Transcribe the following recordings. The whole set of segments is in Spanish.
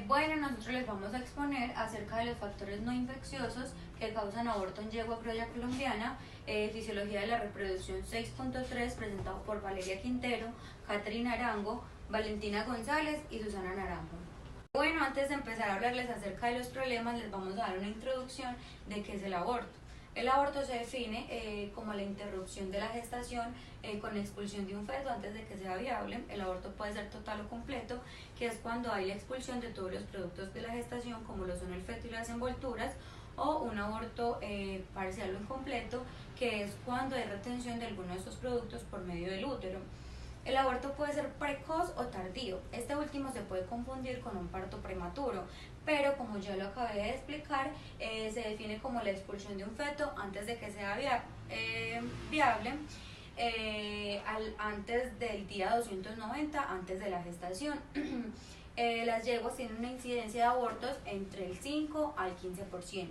Bueno, nosotros les vamos a exponer acerca de los factores no infecciosos que causan aborto en yegua criolla colombiana, fisiología de la reproducción 6.3, presentado por Valeria Quintero, Caterina Arango, Valentina González y Susana Naranjo. Bueno, antes de empezar a hablarles acerca de los problemas, les vamos a dar una introducción de qué es el aborto. El aborto se define como la interrupción de la gestación con expulsión de un feto antes de que sea viable. El aborto puede ser total o completo, que es cuando hay la expulsión de todos los productos de la gestación, como lo son el feto y las envolturas, o un aborto parcial o incompleto, que es cuando hay retención de alguno de estos productos por medio del útero. El aborto puede ser precoz o tardío. Este último se puede confundir con un parto prematuro, pero como ya lo acabé de explicar, se define como la expulsión de un feto antes de que sea viable, antes del día 290, antes de la gestación. Las yeguas tienen una incidencia de abortos entre el 5 al 15%.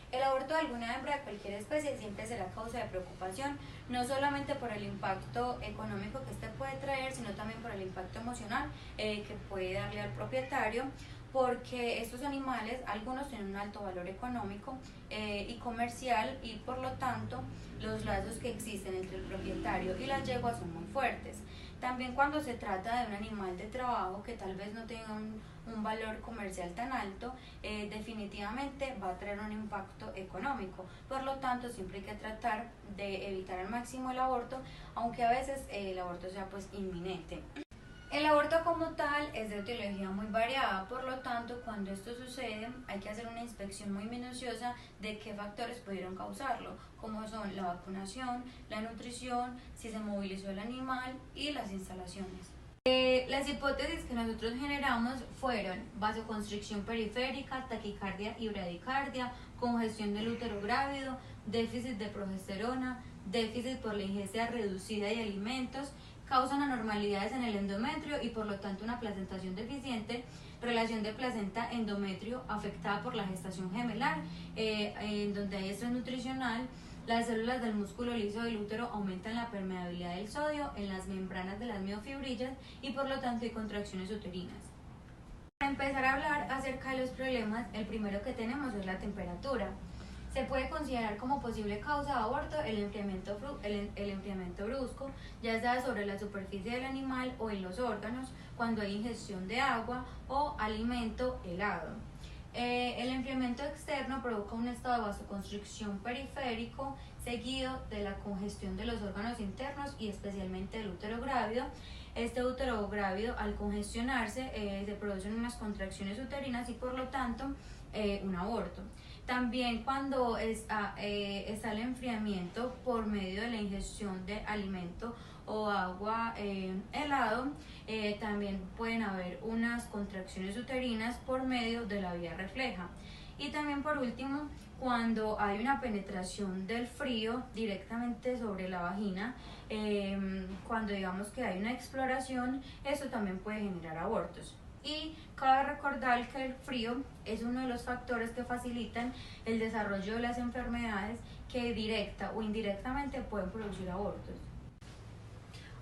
El aborto de alguna hembra de cualquier especie siempre será causa de preocupación, no solamente por el impacto económico que este puede traer, sino también por el impacto emocional que puede darle al propietario, porque estos animales, algunos tienen un alto valor económico y comercial, y por lo tanto los lazos que existen entre el propietario y las yeguas son muy fuertes. También cuando se trata de un animal de trabajo que tal vez no tenga un valor comercial tan alto, definitivamente va a tener un impacto económico. Por lo tanto, siempre hay que tratar de evitar al máximo el aborto, aunque a veces el aborto sea pues inminente. El aborto como tal es de etiología muy variada, por lo tanto, cuando esto sucede hay que hacer una inspección muy minuciosa de qué factores pudieron causarlo, como son la vacunación, la nutrición, si se movilizó el animal y las instalaciones. Las hipótesis que nosotros generamos fueron vasoconstricción periférica, taquicardia y bradicardia, congestión del útero grávido, déficit de progesterona, déficit por la ingesta reducida de alimentos, causan anormalidades en el endometrio y por lo tanto una placentación deficiente, relación de placenta-endometrio afectada por la gestación gemelar, en donde hay estrés nutricional. Las células del músculo liso del útero aumentan la permeabilidad del sodio en las membranas de las miofibrillas y por lo tanto hay contracciones uterinas. Para empezar a hablar acerca de los problemas, el primero que tenemos es la temperatura. Se puede considerar como posible causa de aborto el enfriamiento brusco, ya sea sobre la superficie del animal o en los órganos, cuando hay ingestión de agua o alimento helado. El enfriamiento externo provoca un estado de vasoconstricción periférico seguido de la congestión de los órganos internos y especialmente del útero grávido. Este útero grávido, al congestionarse, se producen unas contracciones uterinas y por lo tanto un aborto. También cuando está el enfriamiento por medio de la ingestión de alimento o agua helado, también pueden haber unas contracciones uterinas por medio de la vía refleja. Y también por último, cuando hay una penetración del frío directamente sobre la vagina, cuando digamos que hay una exploración, eso también puede generar abortos. Y cabe recordar que el frío es uno de los factores que facilitan el desarrollo de las enfermedades que directa o indirectamente pueden producir abortos.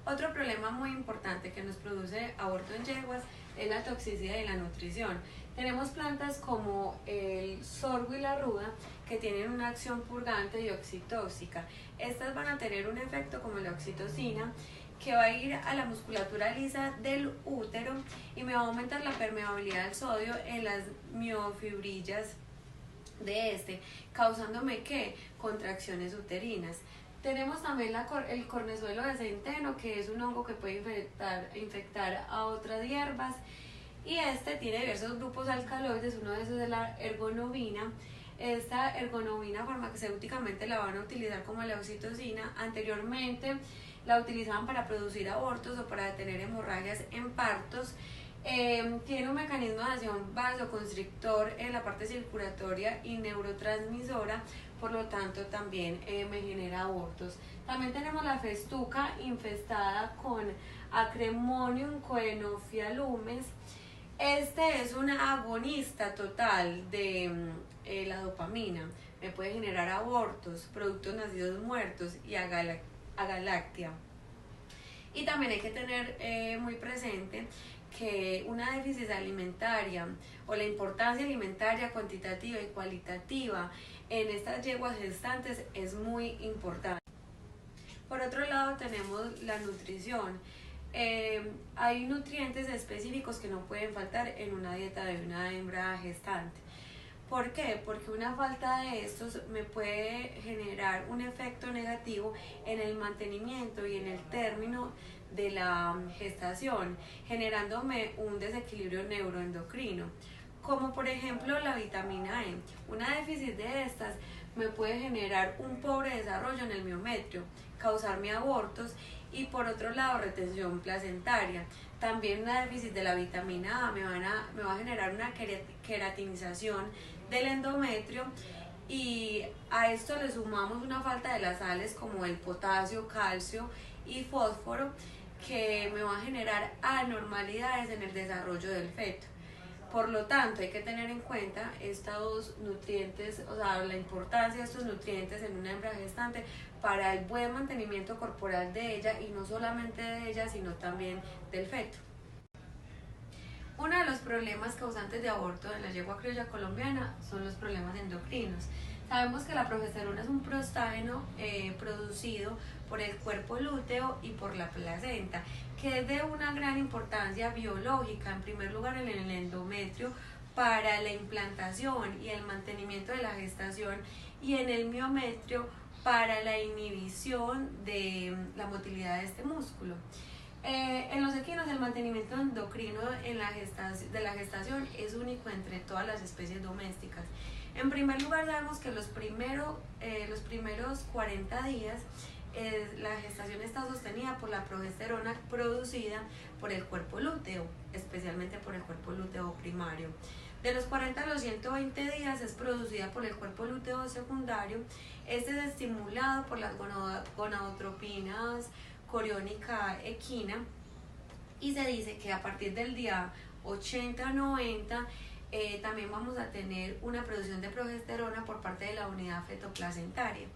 Otro problema muy importante que nos produce aborto en yeguas es la toxicidad y la nutrición. Tenemos plantas como el sorgo y la ruda que tienen una acción purgante y oxitóxica. Estas van a tener un efecto como la oxitocina, que va a ir a la musculatura lisa del útero y me va a aumentar la permeabilidad del sodio en las miofibrillas de este, causándome ¿qué? Contracciones uterinas. Tenemos también el cornezuelo de centeno, que es un hongo que puede infectar a otras hierbas, y este tiene diversos grupos alcaloides. Uno de esos es la ergonovina. Esta ergonovina farmacéuticamente la van a utilizar como la oxitocina. Anteriormente la utilizaban para producir abortos o para detener hemorragias en partos. Tiene un mecanismo de acción vasoconstrictor en la parte circulatoria y neurotransmisora, por lo tanto también me genera abortos. También tenemos la festuca infestada con Acremonium coenophialumes. Este es un agonista total de la dopamina. Me puede generar abortos, productos nacidos muertos y agaláctea. Y también hay que tener muy presente que una déficit alimentaria o la importancia alimentaria cuantitativa y cualitativa en estas yeguas gestantes es muy importante. Por otro lado tenemos la nutrición. Hay nutrientes específicos que no pueden faltar en una dieta de una hembra gestante. ¿Por qué? Porque una falta de estos me puede generar un efecto negativo en el mantenimiento y en el término de la gestación, generándome un desequilibrio neuroendocrino, como por ejemplo la vitamina E. Una déficit de estas me puede generar un pobre desarrollo en el miometrio, causarme abortos y por otro lado retención placentaria. También una déficit de la vitamina A me va a generar una queratinización del endometrio, y a esto le sumamos una falta de las sales como el potasio, calcio y fósforo, que me va a generar anormalidades en el desarrollo del feto. Por lo tanto, hay que tener en cuenta estos nutrientes, o sea, la importancia de estos nutrientes en una hembra gestante para el buen mantenimiento corporal de ella, y no solamente de ella, sino también del feto. Uno de los problemas causantes de aborto en la yegua criolla colombiana son los problemas endocrinos. Sabemos que la progesterona es un prostágeno producido por el cuerpo lúteo y por la placenta, que es de una gran importancia biológica, en primer lugar en el endometrio, para la implantación y el mantenimiento de la gestación, y en el miometrio para la inhibición de la motilidad de este músculo. En los equinos el mantenimiento endocrino de la gestación es único entre todas las especies domésticas. En primer lugar, sabemos que los primeros 40 días la gestación está sostenida por la progesterona producida por el cuerpo lúteo, especialmente por el cuerpo lúteo primario. De los 40 a los 120 días es producida por el cuerpo lúteo secundario. Este es estimulado por las gonadotropinas coriónica equina, y se dice que a partir del día 80-90 también vamos a tener una producción de progesterona por parte de la unidad fetoplacentaria.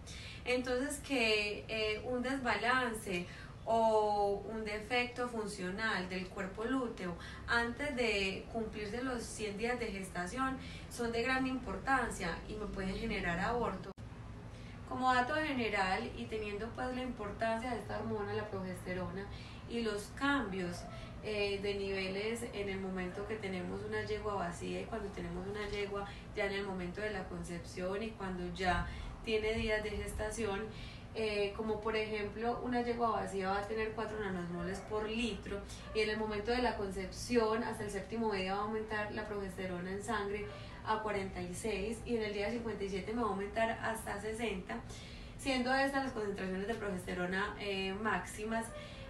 Entonces, que un desbalance o un defecto funcional del cuerpo lúteo antes de cumplirse los 100 días de gestación son de gran importancia y me pueden generar aborto. Como dato general, y teniendo pues la importancia de esta hormona, la progesterona, y los cambios de niveles en el momento que tenemos una yegua vacía y cuando tenemos una yegua ya en el momento de la concepción y cuando ya tiene días de gestación, como por ejemplo una yegua vacía va a tener 4 nanosmoles por litro, y en el momento de la concepción hasta el 7º día va a aumentar la progesterona en sangre a 46, y en el día 57 me va a aumentar hasta 60, siendo estas las concentraciones de progesterona máximas.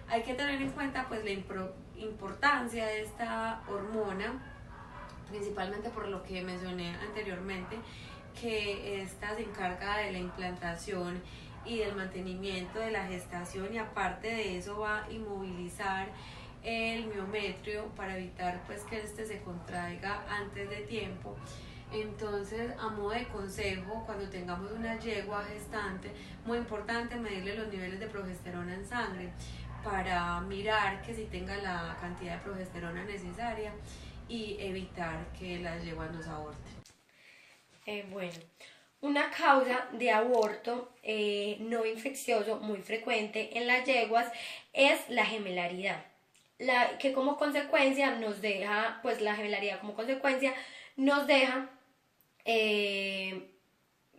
Hay que tener en cuenta pues la importancia de esta hormona, principalmente por lo que mencioné anteriormente, que esta se encarga de la implantación y del mantenimiento de la gestación, y aparte de eso va a inmovilizar el miometrio para evitar pues que este se contraiga antes de tiempo. Entonces, a modo de consejo, cuando tengamos una yegua gestante, muy importante medirle los niveles de progesterona en sangre para mirar que si tenga la cantidad de progesterona necesaria y evitar que las yeguas nos aborten. Bueno, una causa de aborto no infeccioso muy frecuente en las yeguas es la gemelaridad, que como consecuencia nos deja, pues la gemelaridad como consecuencia nos deja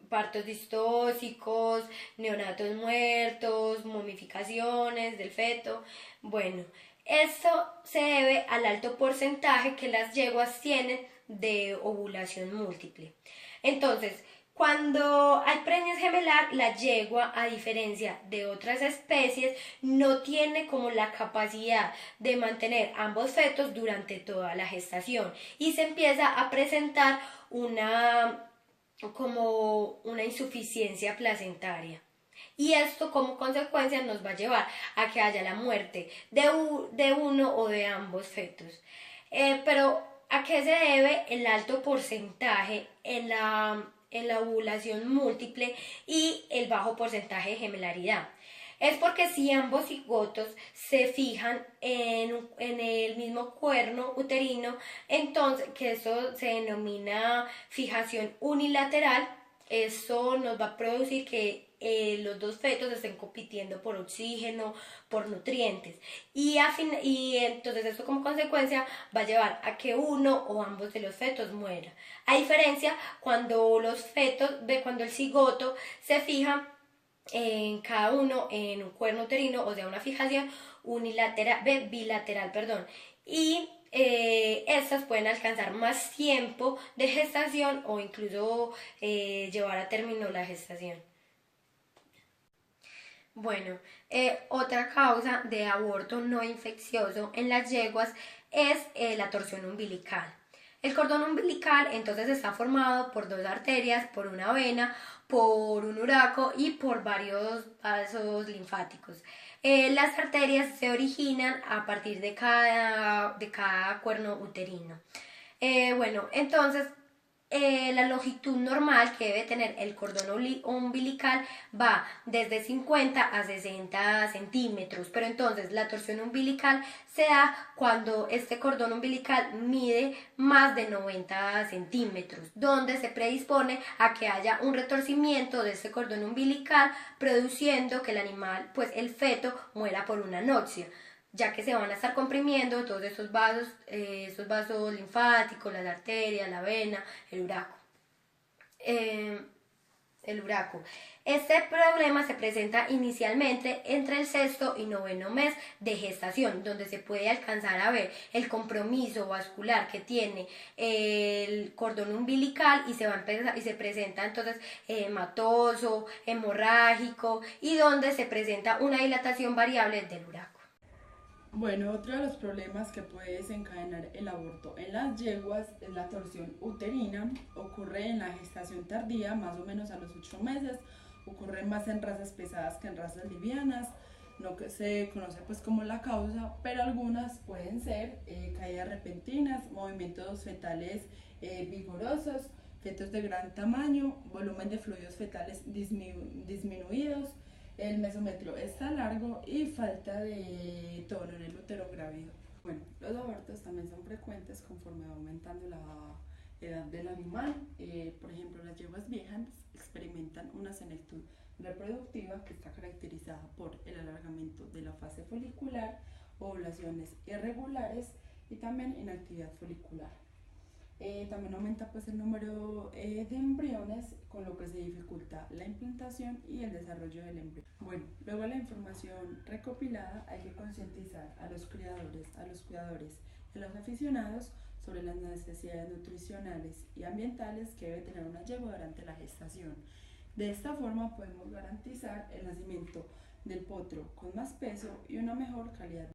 partos distóxicos, neonatos muertos, momificaciones del feto. Bueno, esto se debe al alto porcentaje que las yeguas tienen de ovulación múltiple. Entonces, cuando hay preñez gemelar, la yegua, a diferencia de otras especies, no tiene como la capacidad de mantener ambos fetos durante toda la gestación, y se empieza a presentar una insuficiencia placentaria. Y esto como consecuencia nos va a llevar a que haya la muerte de uno o de ambos fetos. Pero ¿a qué se debe el alto porcentaje en la ovulación múltiple y el bajo porcentaje de gemelaridad? Es porque si ambos cigotos se fijan en el mismo cuerno uterino, entonces, que eso se denomina fijación unilateral, eso nos va a producir que los dos fetos estén compitiendo por oxígeno, por nutrientes. Y entonces eso como consecuencia va a llevar a que uno o ambos de los fetos muera. A diferencia cuando cuando el cigoto se fija en cada uno en un cuerno uterino, o sea, una fijación bilateral, perdón. Y estas pueden alcanzar más tiempo de gestación o incluso llevar a término la gestación. Bueno, otra causa de aborto no infeccioso en las yeguas es la torsión umbilical. El cordón umbilical entonces está formado por dos arterias, por una vena, por un uraco y por varios vasos linfáticos. Las arterias se originan a partir de cada cuerno uterino. Bueno, entonces la longitud normal que debe tener el cordón umbilical va desde 50 a 60 centímetros, pero entonces la torsión umbilical se da cuando este cordón umbilical mide más de 90 centímetros, donde se predispone a que haya un retorcimiento de este cordón umbilical, produciendo que el animal, pues el feto, muera por una anoxia, ya que se van a estar comprimiendo todos esos vasos linfáticos, las arterias, la vena, el uraco. Este problema se presenta inicialmente entre el sexto y noveno mes de gestación, donde se puede alcanzar a ver el compromiso vascular que tiene el cordón umbilical y se presenta entonces hematoso, hemorrágico y donde se presenta una dilatación variable del uraco. Bueno, otro de los problemas que puede desencadenar el aborto en las yeguas es la torsión uterina. Ocurre en la gestación tardía, más o menos a los 8 meses. Ocurre más en razas pesadas que en razas livianas. No que se conoce pues como la causa, pero algunas pueden ser caídas repentinas, movimientos fetales vigorosos, fetos de gran tamaño, volumen de fluidos fetales disminuidos, el mesometrio está largo y falta de tono en el útero grávido. Bueno, los abortos también son frecuentes conforme va aumentando la edad del animal. Por ejemplo, las yeguas viejas experimentan una senectud reproductiva que está caracterizada por el alargamiento de la fase folicular, ovulaciones irregulares y también inactividad folicular. También aumenta pues el número de embriones, con lo que se dificulta la implantación y el desarrollo del embrión. Bueno, luego de la información recopilada hay que concientizar a los cuidadores y a los aficionados sobre las necesidades nutricionales y ambientales que debe tener una yegua durante la gestación. De esta forma podemos garantizar el nacimiento del potro con más peso y una mejor calidad.